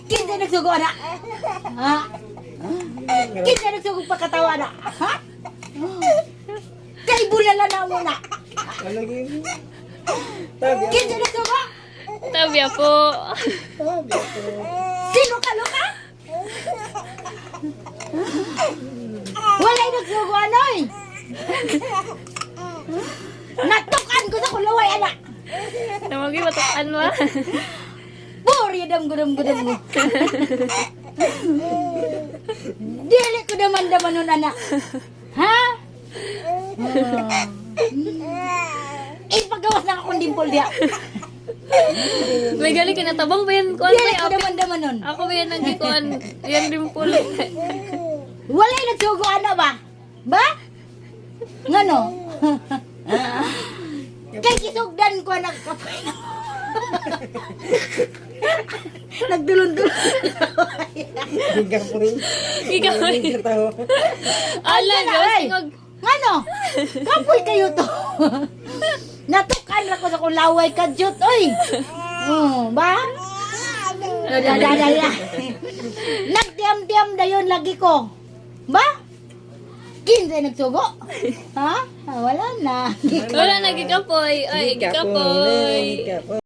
Kinsa nagsugo na? Ha? Kinsa nagsugo pagkatawa na? Ha? Kay bulala na muna. Lagi. Tabi ako. Kinsa nagsugo? Tabi ako. Tabi ako. Sino ka, Luka? Walay nagsugo, anoy? Natukan ko sa kulaway, anak. Namagi matukan mo. Puri gudam mo. Dili ko daman nun, anak. Ha? Ipagawas na akong dimpol diya. May gali kinatabang ba yan? Kuan Dili ba ko yan? daman nun. Ako ba yan nagikuan? Yan din po. Walay nagsugo, ano ba? Ba? Ngano? Kay kisugdan ko nagkapay na. Nagdulon-dulon. Higa po rin. Ikaw rin. Higa tao. Ala, Ay, Diyos. Ngano? Kapoy kayo to. Natukan na ko sa kulaway ka, Jut. Oy! Ba? Dada. Nagdiam-diam na yun lagi ko. Ba? Kinsa nagsugo? Ha? Wala na. Wala nagikapoy. Ay, Higa po. gikapoy. Higa po.